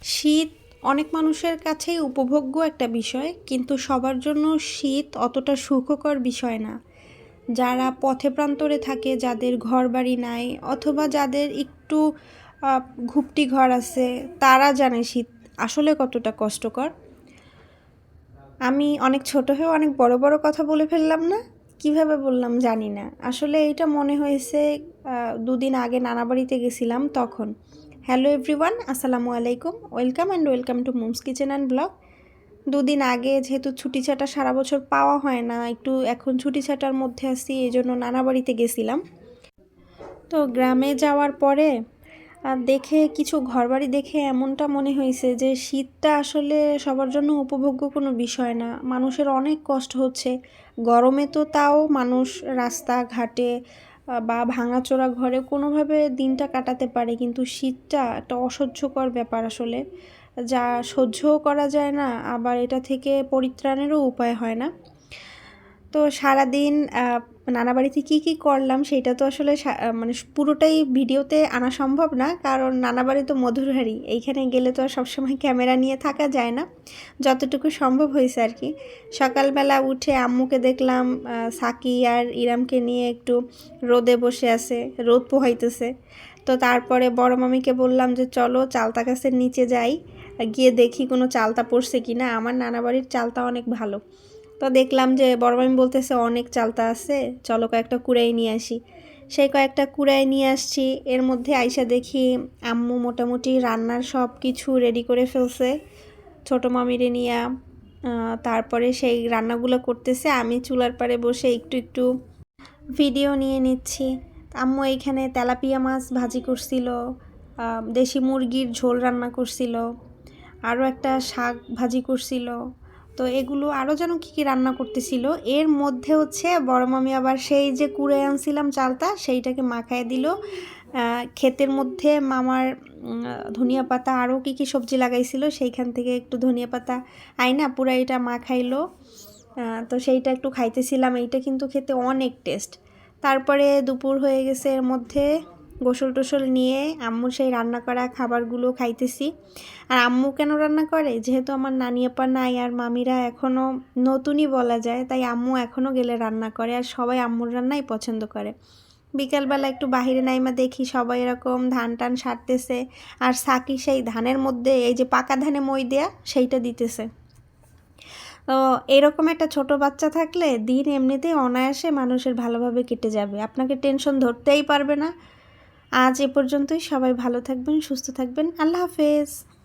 শীত অনেক মানুষের কাছেই উপভোগ্য একটা বিষয়, কিন্তু সবার জন্য শীত অতটা সুখকর বিষয় না। যারা পথে প্রান্তরে থাকে, যাদের ঘরবাড়ি নাই অথবা যাদের একটু ঘুপটি ঘর আছে, তারা জানে শীত আসলে কতটা কষ্টকর। আমি অনেক ছোট হয়েও অনেক বড় বড় কথা বলে ফেললাম না? কিভাবে বললাম জানি না। আসলে এটা মনে হয়েছে দুদিন আগে নানা বাড়িতে গেছিলাম তখন। হ্যালো এভরিওয়ান, আসসালামু আলাইকুম, welcome to মুমস kitchen and blog. দুদিন আগে যেহেতু ছুটি ছাটা সারা বছর পাওয়া হয় না, একটু এখন ছুটি ছাটার মধ্যে আছি, এই জন্য নানা বাড়িতে গেছিলাম। তো গ্রামে যাওয়ার পরে দেখে কিছু ঘরবাড়ি দেখে এমনটা মনে হয়েছে যে শীতটা আসলে সবার জন্য উপভোগ্য কোনো বিষয় না। মানুষের অনেক কষ্ট হচ্ছে। গরমে তো তাও মানুষ রাস্তাঘাটে বা ভাঙাচোরা ঘরে কোনোভাবে দিনটা কাটাতে পারে, কিন্তু শীতটা একটা অসহ্যকর ব্যাপার আসলে, যা সহ্যও করা যায় না, আবার এটা থেকে পরিত্রাণেরও উপায় হয় না। তো সারাদিন নানা বাড়িতে কী করলাম সেটা তো আসলে মানে পুরোটাই ভিডিওতে আনা সম্ভব না, কারণ নানা বাড়ি তো মধুরহারি, এইখানে গেলে তো আর সবসময় ক্যামেরা নিয়ে থাকা যায় না। যতটুকু সম্ভব হয়েছে আর কি। সকালবেলা উঠে আম্মুকে দেখলাম সাকি আর ইরামকে নিয়ে একটু রোদে বসে আছে, রোদ পোহাইতেছে। তো তারপরে বড় মামিকে বললাম যে চলো চালতা গাছের নিচে যাই, গিয়ে দেখি কোনো চালতা পড়ছে কি না। আমার নানা বাড়ির চালতা অনেক ভালো। তো দেখলাম যে বড় মামি বলতেছে অনেক চালতা আছে, চলো কয়েকটা কুড়াই নিয়ে আসি। সেই কয়েকটা কুড়াই নিয়ে আসছি। এর মধ্যে আইসা দেখি আম্মু মোটামুটি রান্নার সব কিছু রেডি করে ফেলছে, ছোটো মামিরে নিয়ে। তারপরে সেই রান্নাগুলো করতেছে, আমি চুলার পাড়ে বসে একটু একটু ভিডিও নিয়ে নিচ্ছি। আম্মু এইখানে তেলাপিয়া মাছ ভাজি করছিল, দেশি মুরগির ঝোল রান্না করছিল, আরও একটা শাক ভাজি করছিল। তো এগুলো আরও যেন কী রান্না করতেছিল। এর মধ্যে হচ্ছে বড় মামি আবার সেই যে কুড়ে আনছিলাম চালটা, সেইটাকে মাখায় দিল। ক্ষেতের মধ্যে মামার ধনিয়া পাতা আরও কী সবজি লাগাইছিল, সেইখান থেকে একটু ধনিয়া পাতা আইনা পুরা এটা মাখাইলো। তো সেইটা একটু খাইতেছিলাম। এইটা কিন্তু খেতে অনেক টেস্ট। তারপরে দুপুর হয়ে গেছে, এর মধ্যে গোসল টোসল নিয়ে আম্মু সেই রান্না করা খাবারগুলো খাইতেছি। আর আম্মু কেন রান্না করে, যেহেতু আমার নানি আপা নাই আর মামিরা এখনও নতুনই বলা যায়, তাই আম্মু এখনও গেলে রান্না করে, আর সবাই আম্মুর রান্নাই পছন্দ করে। বিকালবেলা একটু বাহিরে নাইমা দেখি সবাই এরকম ধান টান সারতেছে, আর সাকি সেই ধানের মধ্যে এই যে পাকা ধানে মই দেয়া সেইটা দিতেছে। তো এরকম একটা ছোট বাচ্চা থাকলে দিন এমনিতেই অনায়াসে মানুষের ভালোভাবে কেটে যাবে, আপনাকে টেনশন ধরতেই পারবে না। আজ এ পর্যন্তই। সবাই ভালো থাকবেন, সুস্থ থাকবেন। আল্লাহ হাফেজ।